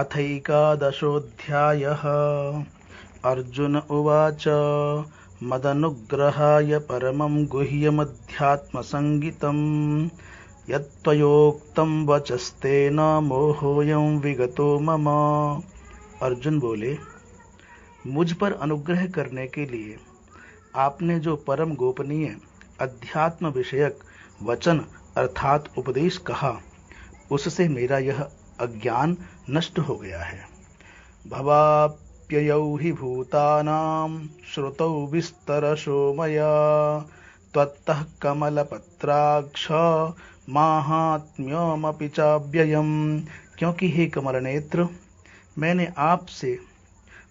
अथैकादशोऽध्यायः। अर्जुन उवाच मदनुग्रहाय परमं गुह्यमध्यात्मसंगितं यत्त्वयोक्तं वचस्तेन मोहोऽयं विगतो मम। अर्जुन बोले, मुझ पर अनुग्रह करने के लिए आपने जो परम गोपनीय अध्यात्म विषयक वचन अर्थात उपदेश कहा, उससे मेरा यह अज्ञान नष्ट हो गया है। भवाप्ययौ हि भूतानां श्रुतौ विस्तरशो मया त्वत्तः कमलपत्राक्ष माहात्म्यमपि चाव्ययम्। क्योंकि हे कमल नेत्र, मैंने आपसे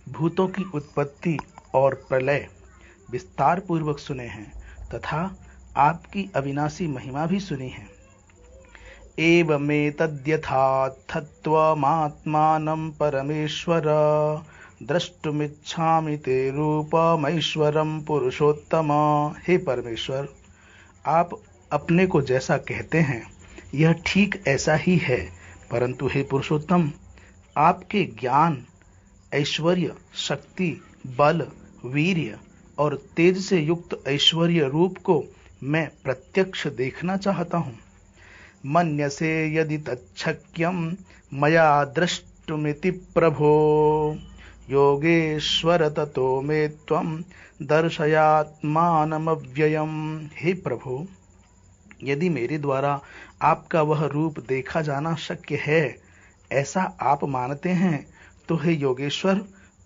भूतों की उत्पत्ति और प्रलय विस्तार पूर्वक सुने हैं तथा आपकी अविनाशी महिमा भी सुनी है। एवमेतद्यथार्थत्वमात्मानं परमेश्वर द्रष्टुमिच्छामि ते रूपमैश्वरं पुरुषोत्तम। हे परमेश्वर, आप अपने को जैसा कहते हैं यह ठीक ऐसा ही है, परंतु हे पुरुषोत्तम, आपके ज्ञान, ऐश्वर्य, शक्ति, बल, वीर्य और तेज से युक्त ऐश्वर्य रूप को मैं प्रत्यक्ष देखना चाहता हूँ। मन्यसे यदि तच्छक्यं मया द्रष्टुमिति प्रभो योगेश्वर ततो मे त्वं दर्शयात्मानमव्ययम्। हे प्रभु, यदि मेरे द्वारा आपका वह रूप देखा जाना शक्य है, ऐसा आप मानते हैं, तो हे योगेश्वर,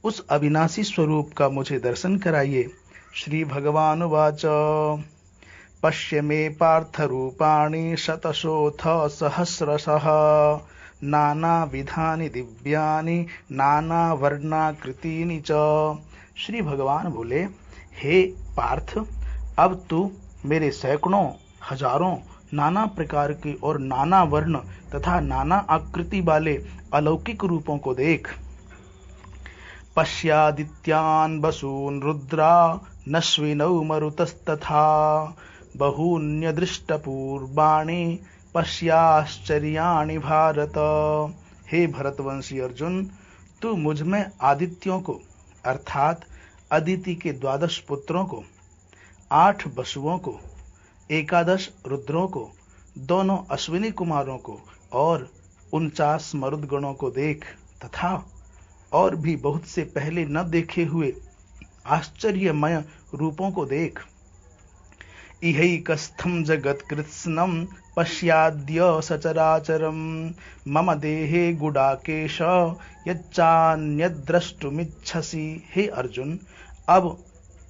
उस अविनाशी स्वरूप का मुझे दर्शन कराइए। श्री भगवान वाच, पश्य मे पार्थ रूपाणि शतशोऽथ सहस्रशः नानाविधानि दिव्यानि नानावर्णाकृतीनि च। श्री भगवान बोले, हे पार्थ, अब तू मेरे सैकड़ों, हजारों नाना प्रकार के और नाना वर्ण तथा नाना आकृति वाले अलौकिक रूपों को देख। पश्यादित्यान् वसून् रुद्रा नश्विनौ मरुतस्तथा बहून्यदृष्टपूर्वाणि पश्याश्चर्याणि भारत। हे भरतवंशी अर्जुन, तू मुझ में आदित्यों को अर्थात अदिति के 12 पुत्रों को, 8 वसुओं को, 11 रुद्रों को, दोनों अश्विनी कुमारों को और 49 मरुदगणों को देख तथा और भी बहुत से पहले न देखे हुए आश्चर्यमय रूपों को देख। इहैकस्थं जगत्कृत्स्नं पश्याद्य सचराचरं मम देहे गुडाकेश यच्चान्यद्द्रष्टुमिच्छसि। हे अर्जुन, अब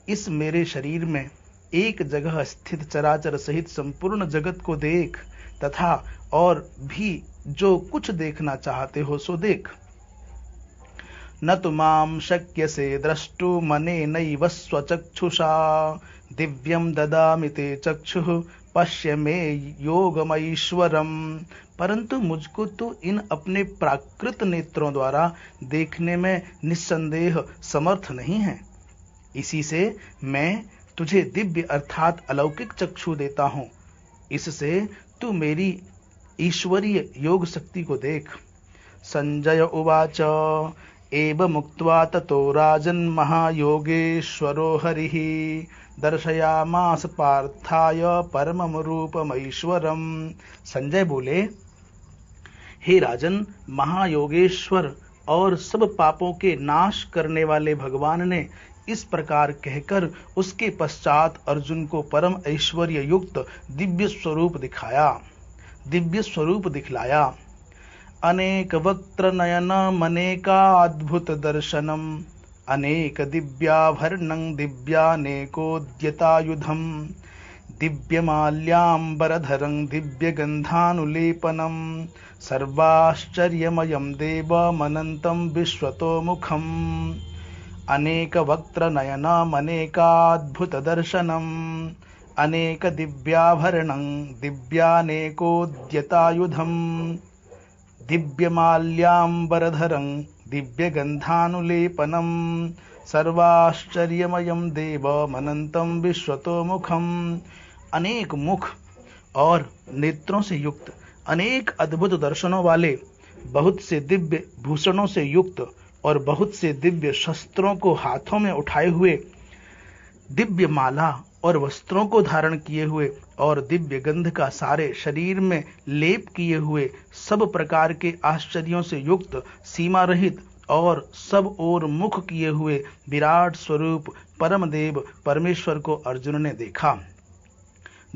इस मेरे शरीर में एक जगह स्थित चराचर सहित संपूर्ण जगत को देख तथा और भी जो कुछ देखना चाहते हो सो देख। न तु मां शक्यसे द्रष्टुमनेनैव स्वचक्षुषा दिव्यं ददामि ते चक्षुः पश्य मे योगमैश्वरम्। परंतु मुझको तो इन अपने प्राकृत नेत्रों द्वारा देखने में निस्संदेह समर्थ नहीं है। इसी से मैं तुझे दिव्य अर्थात अलौकिक चक्षु देता हूँ। इससे तू मेरी ईश्वरीय योग शक्ति को देख। संजय उवाच, एवमुक्त्वा ततो राजन् महायोगेश्वरो हरिः दर्शयामास पार्थाय परमं रूपमैश्वरम्। संजय बोले, हे राजन, महायोगेश्वर और सब पापों के नाश करने वाले भगवान ने इस प्रकार कहकर उसके पश्चात अर्जुन को परम ऐश्वर्य युक्त दिव्य स्वरूप दिखलाया। अनेक वक्त्र नयनम अनेकाद्भुत दर्शनम अनेक दिव्याभरणं दिव्यानेकोद्यतायुधं दिव्यमाल्याम्बरधरं दिव्यगन्धानुलेपनं सर्वाश्चर्यमयं देवमनन्तं विश्वतोमुखम्। अनेक वक्त्र नयनम अनेकाद्भुत दर्शनम अनेक दिव्याभरणं दिव्यानेकोद्यतायुधं दिव्यमाल्याम्बरधरं दिव्यगन्धानुलेपनं सर्वाश्चर्यमयं देवमनन्तं विश्वतोमुखम्। अनेक मुख और नेत्रों से युक्त, अनेक अद्भुत दर्शनों वाले, बहुत से दिव्य भूषणों से युक्त और बहुत से दिव्य शस्त्रों को हाथों में उठाए हुए, दिव्य माला और वस्त्रों को धारण किए हुए और दिव्य गंध का सारे शरीर में लेप किए हुए, सब प्रकार के आश्चर्यों से युक्त, सीमा रहित और सब ओर मुख किए हुए विराट स्वरूप परमदेव परमेश्वर को अर्जुन ने देखा।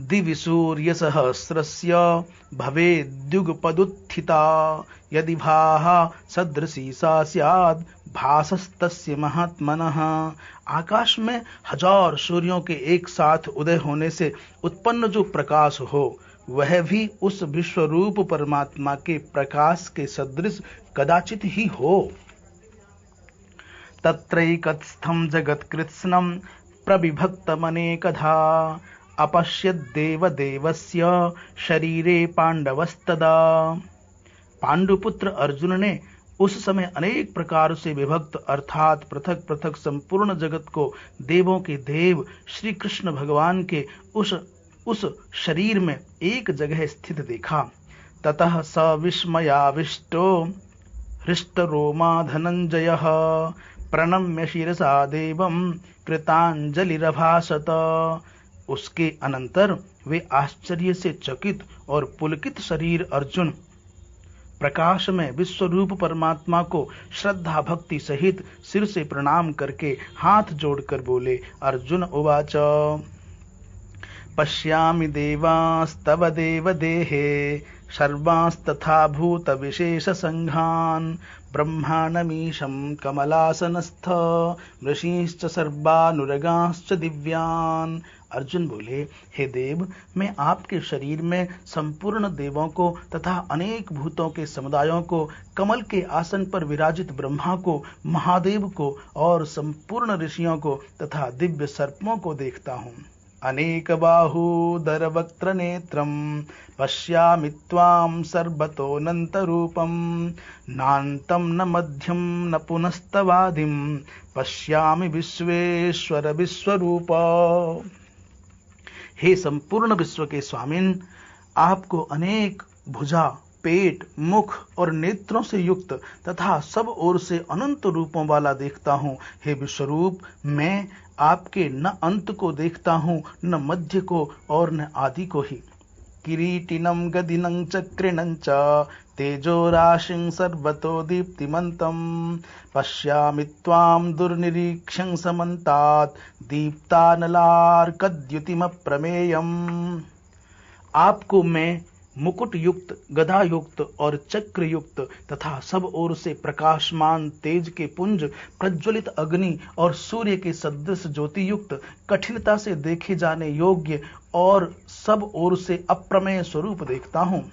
दिवि सूर्य सहस्रस्य भवेद्युगपदुत्थिता यदि भाः सदृशी सा स्यात् भासस्तस्य महात्मनः। आकाश में हजार सूर्यों के एक साथ उदय होने से उत्पन्न जो प्रकाश हो, वह भी उस विश्वरूप परमात्मा के प्रकाश के सदृश कदाचित ही हो। तत्रैकस्थं जगत्कृत्स्नं प्रविभक्तमनेकधा अपश्यद्देवदेवस्य शरीरे पांडवस्तदा। पांडुपुत्र अर्जुन ने उस समय अनेक प्रकार से विभक्त अर्थात पृथक पृथक संपूर्ण जगत को देवों के देव श्री कृष्ण भगवान के उस शरीर में एक जगह स्थित देखा। ततः स विस्मयाविष्टो हृष्टरोमा धनंजयः प्रणम्य शिरसा देवं कृतांजलिरभाषत। उसके अनंतर वे आश्चर्य से चकित और पुलकित शरीर अर्जुन प्रकाश में विश्वरूप परमात्मा को श्रद्धा भक्ति सहित सिर से प्रणाम करके हाथ जोड़कर बोले। अर्जुन उवाच पश्यामि देवास्तव देवदेहे सर्वांस्तथा भूत विशेष संघान् ब्रह्माण्डमीशं कमलासनस्थ ऋषीश्च सर्वानुरगांश्च दिव्यान्। अर्जुन बोले, हे देव, मैं आपके शरीर में संपूर्ण देवों को तथा अनेक भूतों के समुदायों को, कमल के आसन पर विराजित ब्रह्मा को, महादेव को और संपूर्ण ऋषियों को तथा दिव्य सर्पों को देखता हूँ। अनेक बाहूदर वक्त्र नेत्रम पश्यामि त्वां सर्वतोऽनंत रूपम नान्तं न मध्यम न पुनस्तवादिम पश्यामि विश्वेश्वर विश्वरूप। हे संपूर्ण विश्व के स्वामिन, आपको अनेक भुजा, पेट, मुख और नेत्रों से युक्त तथा सब ओर से अनंत रूपों वाला देखता हूँ। हे विश्वरूप, मैं आपके न अंत को देखता हूँ, न मध्य को और न आदि को ही। किरीटिनं गदिनं चक्रिणं च तेजो राशिं सर्वतो दीप्तिमन्तं पश्यामि त्वां दुर्निरीक्ष्यं समन्तात् दीप्तानलार्कद्युतिमप्रमेयम्। आपको मैं मुकुट युक्त, गदा युक्त और चक्र युक्त तथा सब ओर से प्रकाशमान तेज के पुंज, प्रज्वलित अग्नि और सूर्य के सदृश ज्योति युक्त, कठिनता से देखे जाने योग्य और सब ओर से अप्रमेय स्वरूप देखता हूँ।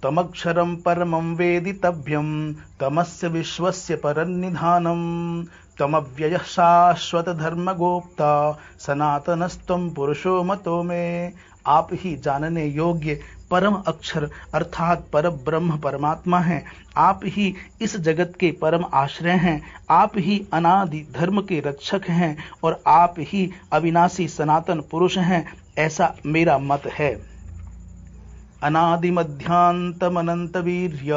तमक्षरं परमं वेदितव्यं तमस्य विश्वस्य परन्निधानं तमव्ययः शाश्वत धर्मगोप्ता सनातनस्त्वं पुरुषो मतो मे। आप ही जानने योग्य परम अक्षर अर्थात पर ब्रह्म परमात्मा हैं। आप ही इस जगत के परम आश्रय हैं। आप ही अनादि धर्म के रक्षक हैं और आप ही अविनाशी सनातन पुरुष हैं, ऐसा मेरा मत है। अनादि मध्यांतमनंत वीर्य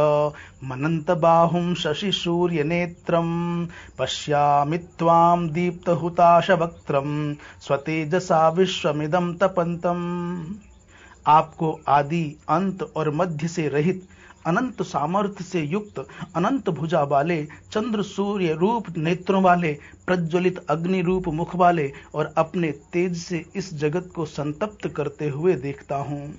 मनंत बाहुं शशि सूर्य नेत्रम पश्यामि त्वां दीप्त हुताश वक्त्रम स्वतेजसा विश्वमिदं तपन्तम। आपको आदि, अंत और मध्य से रहित, अनंत सामर्थ्य से युक्त, अनंत भुजा वाले, चंद्र सूर्य रूप नेत्रों वाले, प्रज्वलित अग्नि रूप मुख वाले और अपने तेज से इस जगत को संतप्त करते हुए देखता हूँ।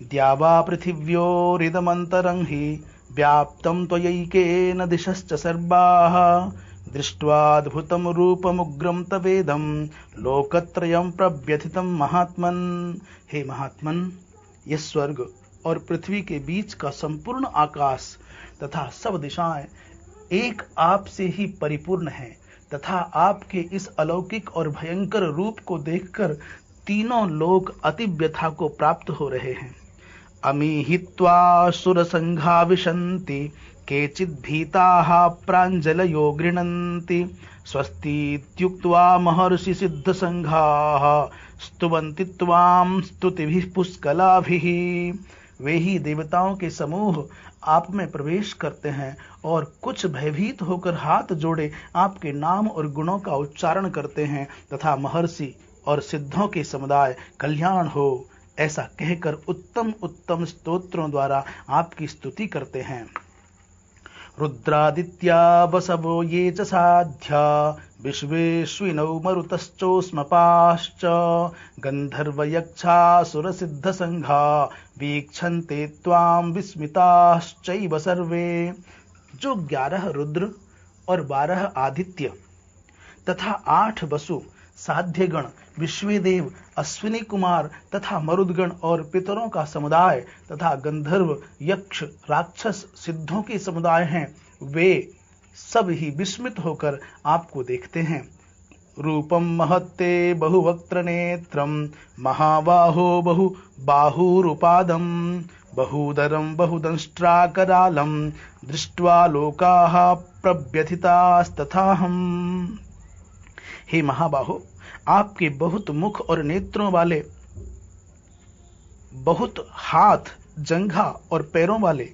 द्यावा पृथिव्योरिदमन्तरं हि व्याप्तं त्वयैकेन दिशश्च सर्वाः दृष्ट्वाद्भुतं रूपमुग्रं तवेदं लोकत्रयं प्रव्यथितं महात्मन्। हे महात्मन, यह स्वर्ग और पृथ्वी के बीच का संपूर्ण आकाश तथा सब दिशाएं एक आप से ही परिपूर्ण हैं तथा आपके इस अलौकिक और भयंकर रूप को देखकर तीनों लोक अति व्यथा को प्राप्त हो रहे हैं। अमीहित्वा सुरसंघा विशन्ति केचित् भीताः प्राञ्जलयो गृह्णन्ति स्वस्तीत्युक्त्वा महर्षि सिद्धसंघाः स्तुवन्ति त्वां स्तुतिभिः पुष्कलाभिः। वे ही देवताओं के समूह आप में प्रवेश करते हैं और कुछ भयभीत होकर हाथ जोड़े आपके नाम और गुणों का उच्चारण करते हैं तथा महर्षि और सिद्धों के समुदाय कल्याण हो ऐसा कहकर उत्तम उत्तम स्तोत्रों द्वारा आपकी स्तुति करते हैं। रुद्रादित्या वसवो ये च साध्या विश्वेश्विनौ मरुतश्चोष्मपाश्च गन्धर्वयक्षासुरसिद्धसङ्घा वीक्षन्ते त्वां विस्मिताश्चैव सर्वे। जो 11 रुद्र और 12 आदित्य तथा 8 वसु साध्यगण विश्वेदेव अश्विनी कुमार तथा मरुदगण और पितरों का समुदाय तथा गंधर्व यक्ष राक्षस सिद्धों के समुदाय हैं, वे सब ही विस्मित होकर आपको देखते हैं। रूपम महत्ते बहुवक्त्र नेत्रम महाबाहो बहु बाहुरुपादम बहुदरम बहुदंष्ट्राकरालम दृष्ट्वा लोकाः प्रव्यथितास्तथाहम्। हे महाबाहो, आपके बहुत मुख और नेत्रों वाले, बहुत हाथ जंघा और पैरों वाले,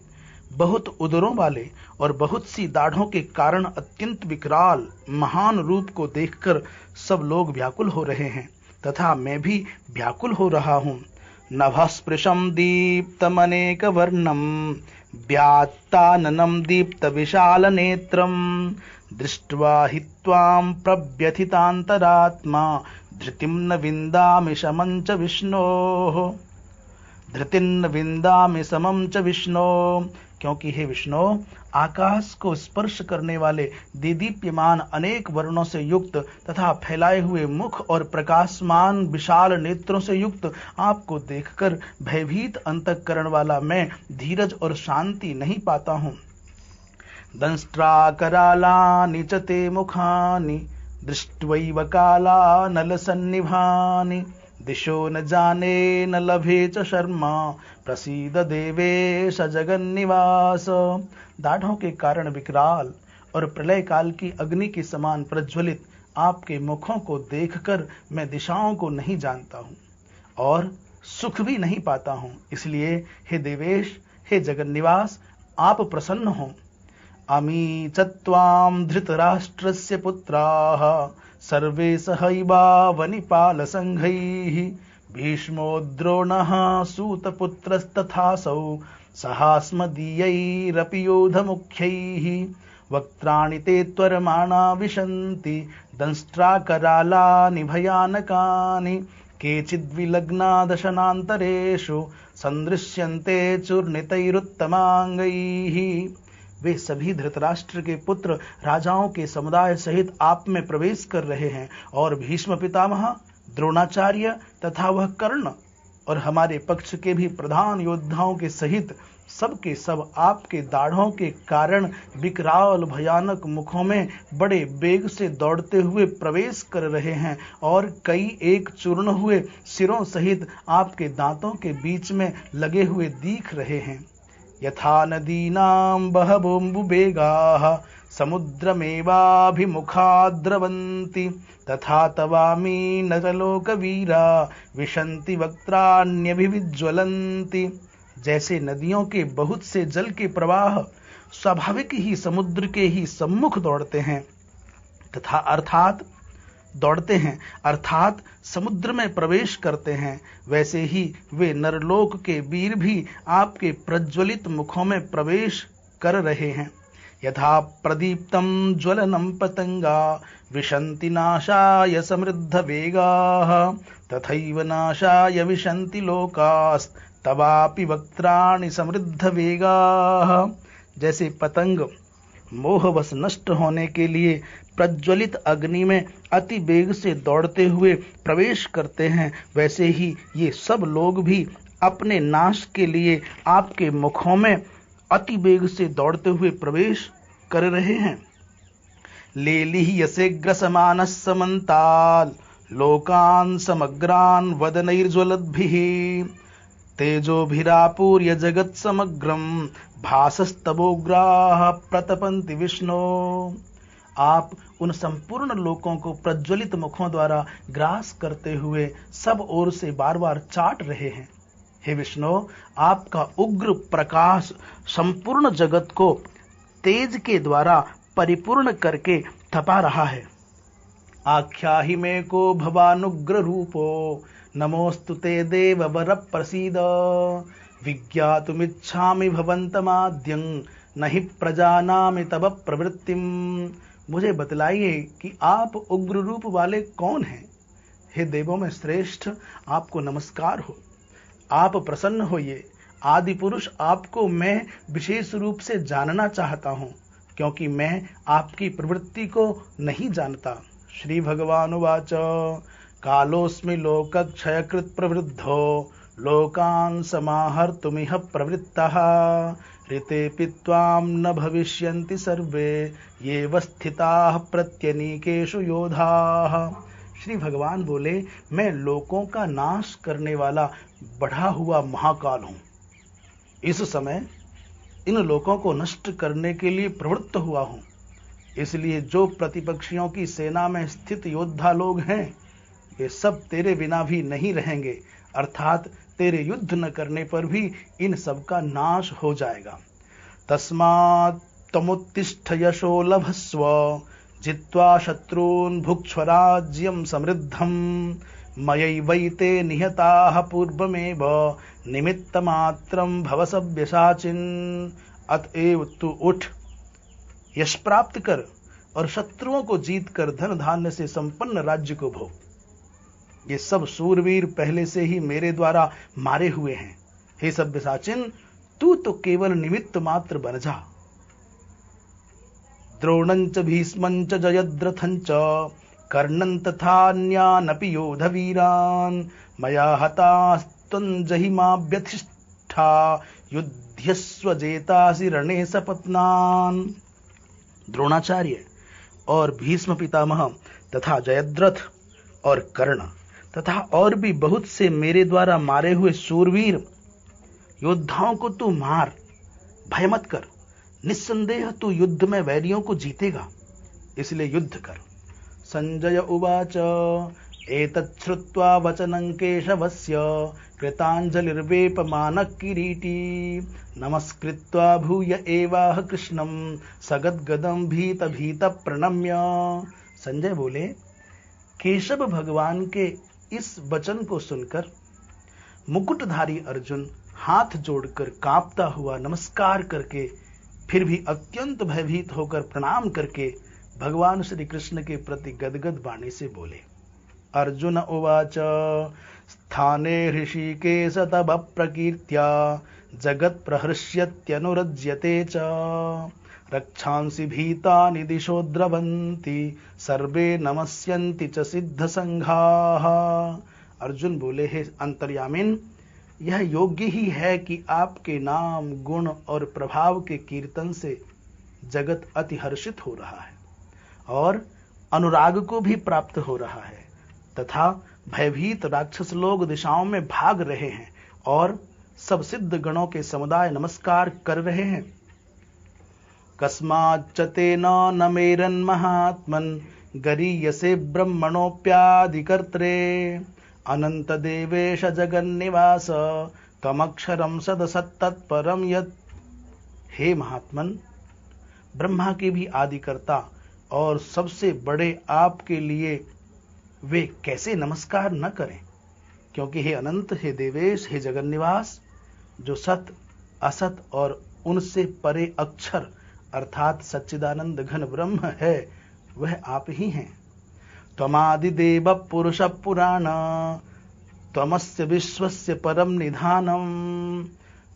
बहुत उदरों वाले और बहुत सी दाढ़ों के कारण अत्यंत विकराल महान रूप को देखकर सब लोग व्याकुल हो रहे हैं तथा मैं भी व्याकुल हो रहा हूँ। नभस्पृशं दीप्तमनेकवर्णं व्यात्ताननं दीप्तविशालनेत्रं दृष्ट्वा हि त्वां प्रव्यथितान्तरात्मा धृतिं न विन्दामि शमं च विष्णोः। धृतिं विन्दामि समं च विष्णो। क्योंकि हे विष्णु, आकाश को स्पर्श करने वाले दीदीप्यमान अनेक वर्णों से युक्त तथा फैलाए हुए मुख और प्रकाशमान विशाल नेत्रों से युक्त आपको देखकर भयभीत अंतःकरण वाला मैं धीरज और शांति नहीं पाता हूँ। दंष्ट्राकरालानि च ते मुखानि दृष्ट्वैव काला नलसन्निभानि दिशो न जाने न लभे च शर्मा प्रसीद देवेश जगन्निवास। दाढ़ों के कारण विकराल और प्रलय काल की अग्नि के समान प्रज्वलित आपके मुखों को देखकर मैं दिशाओं को नहीं जानता हूँ और सुख भी नहीं पाता हूँ। इसलिए हे देवेश, हे जगन्निवास, आप प्रसन्न हो। अमी च त्वां धृतराष्ट्रस्य पुत्राः सर्वे सहैवावनिपालसङ्घैः भीष्मो द्रोणः सूतपुत्रस्तथासौ सहास्मदीयैरपि योधमुख्यैः वक्त्राणि ते त्वरमाणा विशन्ति दंष्ट्राकरालानि भयानकानि केचिद्विलग्ना दशनान्तरेषु सन्दृश्यन्ते चूर्णितैरुत्तमाङ्गैः। वे सभी धृतराष्ट्र के पुत्र राजाओं के समुदाय सहित आप में प्रवेश कर रहे हैं और भीष्म पितामह, द्रोणाचार्य तथा वह कर्ण और हमारे पक्ष के भी प्रधान योद्धाओं के सहित सब के सब आपके दाढ़ों के कारण विकराल भयानक मुखों में बड़े वेग से दौड़ते हुए प्रवेश कर रहे हैं और कई एक चूर्ण हुए सिरों सहित आपके दांतों के बीच में लगे हुए दिख रहे हैं। यथा नदीनां बहवोऽम्बुवेगाः समुद्रमेवाभिमुखा द्रवन्ति तथा तवामी नरलोकवीरा विशन्ति वक्त्राण्यभिविज्वलन्ति। जैसे नदियों के बहुत से जल के प्रवाह स्वाभाविक ही समुद्र के ही सम्मुख दौड़ते हैं तथा अर्थात समुद्र में प्रवेश करते हैं, वैसे ही वे नरलोक के वीर भी आपके प्रज्वलित मुखों में प्रवेश कर रहे हैं। यथा प्रदीप्तं ज्वलनं पतंगा विशन्ति नाशाय समृद्ध वेगाः तथैव नाशाय विशन्ति लोकास्तवापि वक्त्राणि समृद्ध वेगाः। जैसे पतंग मोहवश नष्ट होने के लिए प्रज्वलित अग्नि में अति वेग से दौड़ते हुए प्रवेश करते हैं, वैसे ही ये सब लोग भी अपने नाश के लिए आपके मुखों में अति वेग से दौड़ते हुए प्रवेश कर रहे हैं। लेलिह्यसे ग्रसमानः समन्ताल् लोकान् समग्रान् वदनैर्ज्वलद्भिः तेजोभिरापूर्य जगत् समग्रं भासस्तवोग्राः प्रतपन्ति विष्णो। आप उन संपूर्ण लोकों को प्रज्वलित मुखों द्वारा ग्रास करते हुए सब ओर से बार बार चाट रहे हैं। हे विष्णु, आपका उग्र प्रकाश संपूर्ण जगत को तेज के द्वारा परिपूर्ण करके तपा रहा है। आख्याहि मे को भवानुग्र रूपो, नमोस्तु ते देव वर प्रसीद। विज्ञातुमिच्छामि भवन्तमाद्यं, नहि प्रजानामि तव प्रवृत्तिम। मुझे बतलाइए कि आप उग्र रूप वाले कौन हैं। हे देवों में श्रेष्ठ, आपको नमस्कार हो। आप प्रसन्न होइए। आदि पुरुष, आपको मैं विशेष रूप से जानना चाहता हूं, क्योंकि मैं आपकी प्रवृत्ति को नहीं जानता। श्री भगवान उवाच कालोऽस्मि लोकक्षयकृत् प्रवृद्धो, लोकान् समाहर्तुमिह प्रवृत्तः। ऋतेऽपि त्वां न भविष्यन्ति सर्वे, येव स्थिताः प्रत्यनीकेषु योधाः। श्री भगवान बोले, मैं लोकों का नाश करने वाला बढ़ा हुआ महाकाल हूं। इस समय इन लोकों को नष्ट करने के लिए प्रवृत्त हुआ हूं। इसलिए जो प्रतिपक्षियों की सेना में स्थित योद्धा लोग हैं, ये सब तेरे बिना भी नहीं रहेंगे, अर्थात तेरे युद्ध न करने पर भी इन सब का नाश हो जाएगा। तस्मात् तमुत्तिष्ठ यशो लभस्व, जित्वा शत्रून् भुक्ष्व राज्यं समृद्धं। मयैवैते निहताः पूर्वमेव, निमित्तमात्रं भव सव्यसाचिन्। अतएव तू उठ, यश प्राप्त कर और शत्रुओं को जीत कर धन धान्य से संपन्न राज्य को भोग। ये सब सूरवीर पहले से ही मेरे द्वारा मारे हुए हैं। हे सव्यसाचिन, तू तो केवल निमित्त मात्र बन जा। द्रोणंच भीष्मंच जयद्रथंच, कर्णं तथान्यानपि योधवीरान्। मया हतास्त्वञ्जहिमाभ्यधिष्ठा, युध्यस्व जेतासि रणे सपत्नान्। द्रोणाचार्य और भीष्म पितामह तथा जयद्रथ और कर्ण तथा और भी बहुत से मेरे द्वारा मारे हुए सूरवीर योद्धाओं को तू मार, भय मत कर। निस्संदेह तू युद्ध में वैरियों को जीतेगा, इसलिए युद्ध कर। संजय उवाच एतत् श्रुत्वा वचनं केशवस्य, कृताञ्जलिर्वेपमानः किरीटी। नमस्कृत्वा भूय एवाह कृष्णं, सगद्गदं भीत भीत प्रणम्य। संजय बोले, केशव भगवान के इस वचन को सुनकर मुकुटधारी अर्जुन हाथ जोड़कर कांपता हुआ नमस्कार करके, फिर भी अत्यंत भयभीत होकर प्रणाम करके भगवान श्री कृष्ण के प्रति गदगद वाणी से बोले। अर्जुन उवाच स्थाने ऋषिकेश तव प्रकीर्त्या, जगत् प्रहृष्यत्यनुरज्यते च। रक्षांसि भीतानि दिशो द्रवन्ति, सर्वे नमस्यन्ति च सिद्ध संघाः। अर्जुन बोले, हे अंतर्यामिन, यह योग्य ही है कि आपके नाम, गुण और प्रभाव के कीर्तन से जगत अति हर्षित हो रहा है और अनुराग को भी प्राप्त हो रहा है, तथा भयभीत राक्षस लोग दिशाओं में भाग रहे हैं और सब सिद्ध गणों के समुदाय नमस्कार कर रहे हैं। कस्माच्च तेन न मेरन् महात्मन्, गरीयसे ब्रह्मणोऽप्यादिकर्त्रे। अनंत देवेश जगन्निवास, त्वमक्षरं सदसत्तत्परं यत्। हे महात्मन, ब्रह्मा के भी आदिकर्ता और सबसे बड़े आपके लिए वे कैसे नमस्कार न करें, क्योंकि हे अनंत, हे देवेश, हे जगन्निवास, जो सत, असत और उनसे परे अक्षर अर्थात सच्चिदानंद घन ब्रह्म है, वह आप ही हैं। त्वमादिदेव पुरुष पुराण, त्वमस्य विश्वस्य परम निधानम्।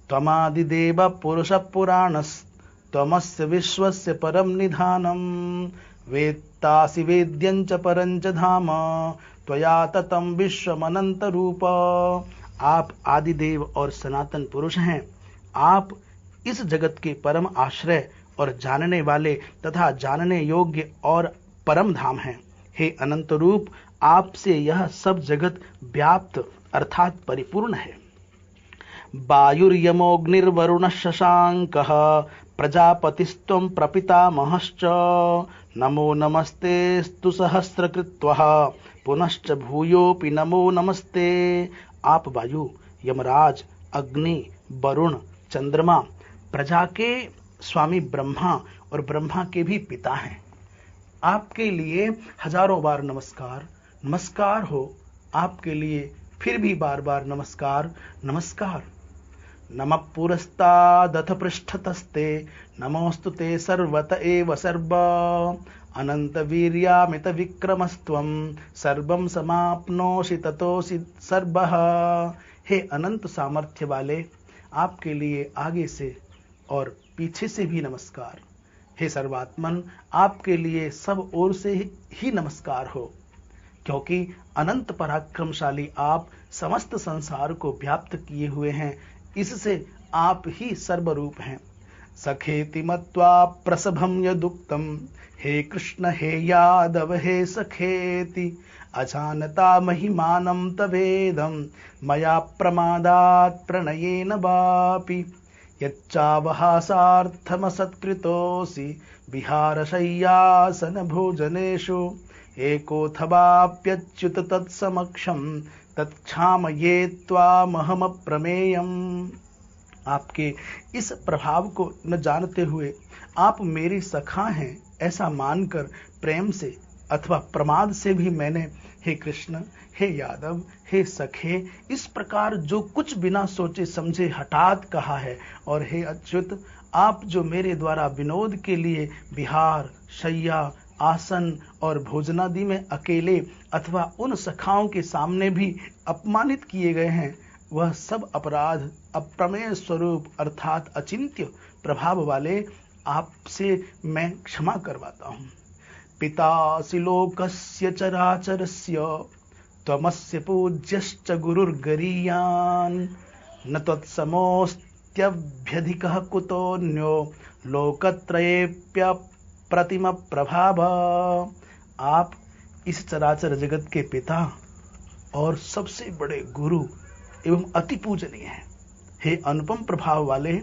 त्वमादिदेव पुरुष पुराणस्त्वमस्य विश्वस्य परम निधानम्। वेत्तासि वेद्यं च परं च धाम, त्वया ततं विश्वमनंत रूप। आप आदिदेव और सनातन पुरुष हैं। आप इस जगत के परम आश्रय और जानने वाले तथा जानने योग्य और परम धाम हैं। हे अनंत रूप, आपसे यह सब जगत व्याप्त अर्थात परिपूर्ण है। वायुर्यमोऽग्निर्वरुणः शशाङ्कः, प्रजापतिस्त्वं प्रपितामहश्च। नमो नमस्तेस्तु सहस्रकृत्वः, पुनश्च भूयोऽपि नमो नमस्ते। आप वायु, यमराज, अग्नि, वरुण, चंद्रमा, प्रजा के स्वामी ब्रह्मा और ब्रह्मा के भी पिता हैं। आपके लिए हजारों बार नमस्कार, नमस्कार हो। आपके लिए फिर भी बार बार नमस्कार, नमस्कार। नमः पुरस्तादथ पृष्ठतस्ते, नमोस्तुते सर्वत एव सर्व। अनंत वीर्यामित विक्रमस्त्वं, सर्वं समाप्नोषि ततोषि सर्वः। हे अनंत सामर्थ्य वाले, आपके लिए आगे से और पीछे से भी नमस्कार। हे सर्वात्मन, आपके लिए सब ओर से ही नमस्कार हो, क्योंकि अनंत पराक्रमशाली आप समस्त संसार को व्याप्त किए हुए हैं। इससे आप ही सर्वरूप हैं। सखेति मत्वा प्रसभं यदुक्तम, हे कृष्ण हे यादव हे सखेति, अजानता महिमानं तवेदं, मया प्रमादात् प्रणयेन वापि। यच्चावहासार्थमसत्कृतोऽसि, विहारशय्यासन भोजनेषु, एकोऽथवाप्यच्युत तत्समक्षं, तत्क्षामये त्वामहमप्रमेयम्। आपके इस प्रभाव को न जानते हुए आप मेरे सखा हैं ऐसा मानकर प्रेम से अथवा प्रमाद से भी मैंने हे कृष्ण, हे यादव, हे सखे, इस प्रकार जो कुछ बिना सोचे समझे हठात कहा है। और हे अच्युत, आप जो मेरे द्वारा विनोद के लिए विहार, शय्या, आसन और भोजनादि में अकेले अथवा उन सखाओं के सामने भी अपमानित किए गए हैं, वह सब अपराध अप्रमेय स्वरूप अर्थात अचिंत्य प्रभाव वाले आपसे मैं क्षमा करवाता हूँ। पितासि लोकस्य चराचरस्य, त्वमस्य पूज्यश्च गुरुर्गरीयान्, न त्वत्समोऽस्त्यभ्यधिकः कुतोऽन्यो लोकत्रयेऽप्यप्रतिम प्रभाव। आप इस चराचर जगत के पिता और सबसे बड़े गुरु एवं अति पूजनीय हैं। हे अनुपम प्रभाव वाले,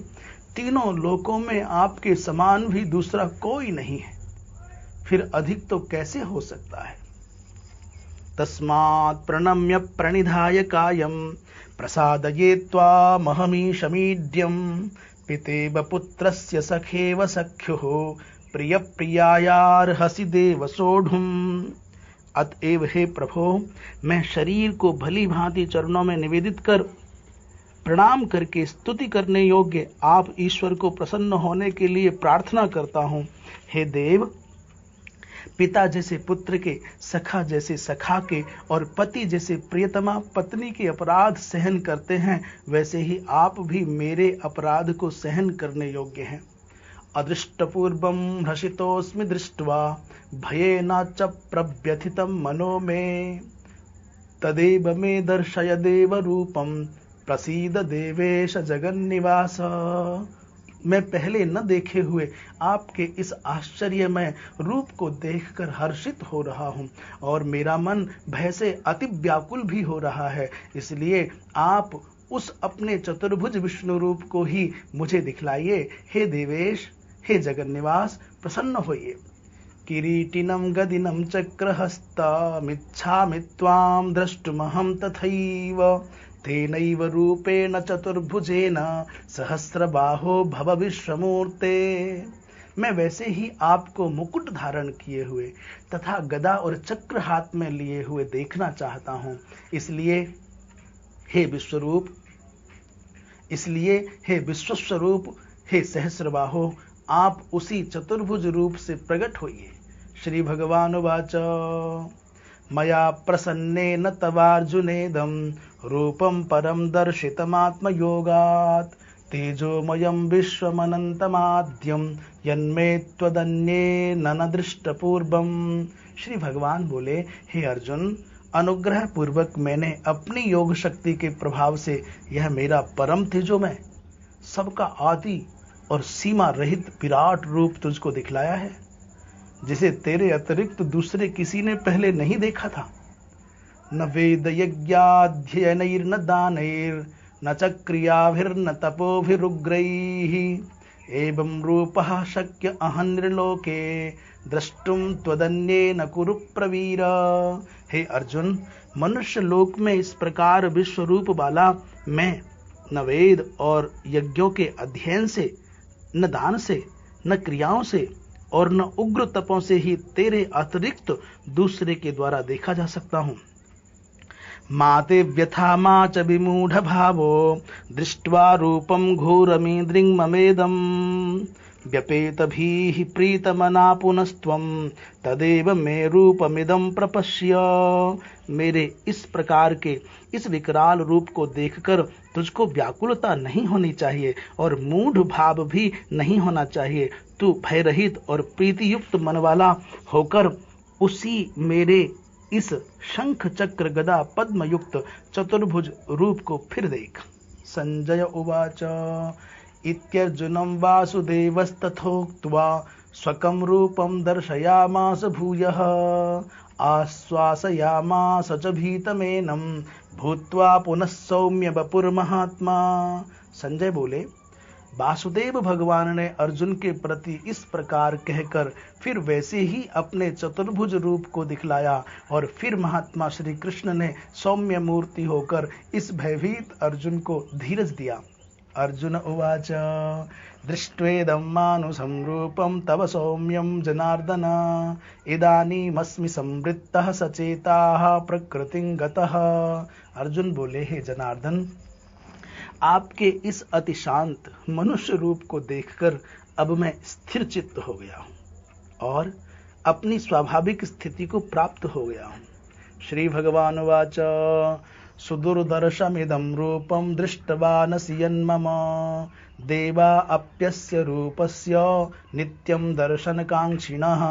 तीनों लोकों में आपके समान भी दूसरा कोई नहीं है, फिर अधिक तो कैसे हो सकता है। तस्मात् प्रणम्य प्रणिधाय कायं, प्रसादये त्वामहमीशमीड्यं, पितेव पुत्रस्य सखेव सख्युः, प्रिय प्रियायार्हसि देव सोढुम्। अतएव हे प्रभो, मैं शरीर को भली भांति चरणों में निवेदित कर प्रणाम करके स्तुति करने योग्य आप ईश्वर को प्रसन्न होने के लिए प्रार्थना करता हूँ। हे देव, पिता जैसे पुत्र के, सखा जैसे सखा के और पति जैसे प्रियतमा पत्नी के अपराध सहन करते हैं, वैसे ही आप भी मेरे अपराध को सहन करने योग्य हैं। अदृष्टपूर्वं हर्षितोऽस्मि दृष्ट्वा, भयेन च प्रव्यथितं मनो मे, तदेव मे दर्शय देव रूपं, प्रसीद देवेश जगन्निवास। मैं पहले न देखे हुए आपके इस आश्चर्यमय रूप को देखकर हर्षित हो रहा हूँ और मेरा मन भय से अति व्याकुल भी हो रहा है। इसलिए आप उस अपने चतुर्भुज विष्णु रूप को ही मुझे दिखलाइए। हे देवेश, हे जगन्निवास, प्रसन्न होइए। किरीटिनं गदिनं चक्रहस्तमिच्छामि त्वां द्रष्टुमहं तथैव, तेनैव रूपेण चतुर्भुजेन सहस्रबाहो भव विश्वमूर्ते। मैं वैसे ही आपको मुकुट धारण किए हुए तथा गदा और चक्र हाथ में लिए हुए देखना चाहता हूँ। इसलिए हे विश्वस्वरूप, हे सहस्रबाहो, आप उसी चतुर्भुज रूप से प्रकट होइए। श्री भगवान उवाच, मया प्रसन्नेन तवार्जुनेदं, रूपं परं दर्शितमात्मयोगात्, तेजोमयं विश्वमनन्तमाद्यं, यन्मे त्वदन्येन न दृष्टपूर्वम्। श्री भगवान बोले, हे अर्जुन, अनुग्रह पूर्वक मैंने अपनी योग शक्ति के प्रभाव से यह मेरा परम तेजोमय, सबका आदि और सीमा रहित विराट रूप तुझको दिखलाया है, जिसे तेरे अतिरिक्त दूसरे किसी ने पहले नहीं देखा था। न वेद यज्ञाध्ययनैर्न दानैर्न च क्रियाभिर्न तपोभिरुग्रैः, एवं रूपः शक्य अहन्नृलोके, द्रष्टुम त्वदन्येन कुरु प्रवीर। हे अर्जुन, मनुष्य लोक में इस प्रकार विश्व रूप वाला मैं न वेद और यज्ञों के अध्ययन से, न दान से, न क्रियाओं से और न उग्र तपों से ही तेरे अतिरिक्त दूसरे के द्वारा देखा जा सकता हूं। माते व्यथा मा च विमूढ़ भावो दृष्ट्वा रूपम घोरमीद्रिंग ममेदम व्यपेतभीः प्रीतमना पुनस्त्वं तदेव मे रूपमिदं प्रपश्य। मेरे इस प्रकार के इस विकराल रूप को देखकर तुझको व्याकुलता नहीं होनी चाहिए और मूढ़ भाव भी नहीं होना चाहिए। तू भयरहित और प्रीतियुक्त मन वाला होकर उसी मेरे इस शंख चक्र गदा पद्म युक्त चतुर्भुज रूप को फिर देख। संजय उवाच इत्यर्जुनं वासुदेवस्तथोक्त्वा स्वकं रूपं दर्शयामास भूयः आश्वासयामास च भीतमेनं भूत्वा पुनः सौम्य वपुर्महात्मा। संजय बोले, वासुदेव भगवान ने अर्जुन के प्रति इस प्रकार कहकर फिर वैसे ही अपने चतुर्भुज रूप को दिखलाया और फिर महात्मा श्री कृष्ण ने सौम्य मूर्ति होकर इस भयभीत अर्जुन को धीरज दिया। अर्जुन उवाच दृष्ट्वेदं मानुषं रूपं तव सौम्यं जनार्दन इदानीमस्मि संवृत्तः सचेताः प्रकृतिं गतः। अर्जुन बोले, हे जनार्दन, आपके इस अति शांत मनुष्य रूप को देखकर अब मैं स्थिर चित्त हो गया हूं और अपनी स्वाभाविक स्थिति को प्राप्त हो गया हूं। श्री भगवान वाच सुदुर्दर्शमिदं रूपं दृष्टवानसि यन्मम देवा अप्यस्य रूपस्य नित्यं दर्शनकांक्षिणः।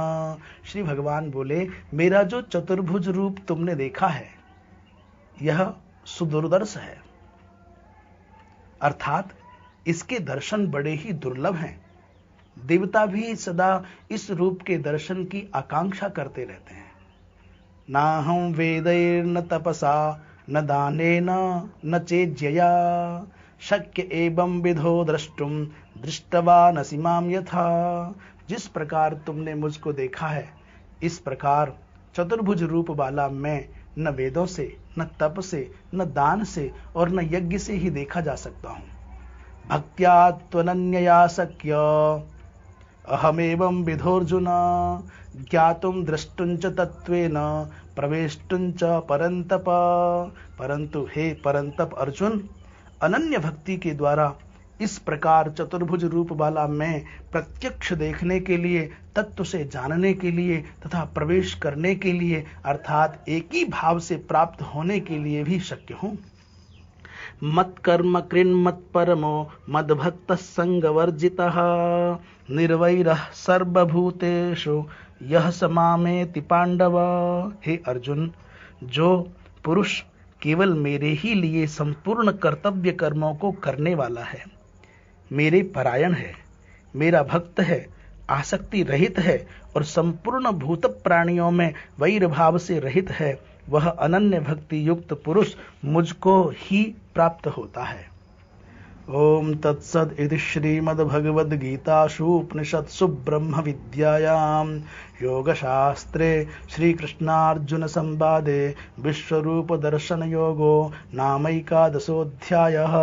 श्री भगवान बोले, मेरा जो चतुर्भुज रूप तुमने देखा है यह सुदुर्दर्श है, अर्थात इसके दर्शन बड़े ही दुर्लभ हैं। देवता भी सदा इस रूप के दर्शन की आकांक्षा करते रहते हैं। नाहं वेदैर्न तपसा न दानेन न चेज्यया शक्य एवं विधो द्रष्टुम दृष्टवानसि माम यथा। जिस प्रकार तुमने मुझको देखा है इस प्रकार चतुर्भुज रूप वाला मैं न वेदों से, न तप से, न दान से और न यज्ञ से ही देखा जा सकता हूं। भक्त्या त्वनन्यया शक्य अहमेवं विधोर्जुन ज्ञातुं द्रष्टुंच तत्वेन प्रवेष्टुंच परंतप। परंतु हे परंतप अर्जुन, अनन्य भक्ति के द्वारा इस प्रकार चतुर्भुज रूप वाला मैं प्रत्यक्ष देखने के लिए, तत्व से जानने के लिए तथा प्रवेश करने के लिए अर्थात एक ही भाव से प्राप्त होने के लिए भी शक्य हूं। मत कर्म कृन् मत परमो मद्भक्त संगवर्जितः निर्वैरः सर्वभूतेषु यह समामेति पांडव। हे अर्जुन, जो पुरुष केवल मेरे ही लिए संपूर्ण कर्तव्य कर्मों को करने वाला है, मेरे परायण है, मेरा भक्त है, आसक्ति रहित है और संपूर्ण भूत प्राणियों में वैर भाव से रहित है, वह अनन्य भक्ति युक्त पुरुष मुझको ही प्राप्त होता है। ओम तत्सद इति श्रीमद्भगवद्गीतासु उपनिषत्सु ब्रह्म विद्यायां योगशास्त्रे श्रीकृष्णार्जुन संवादे विश्वरूप दर्शन योगो नामैकादशोऽध्यायः।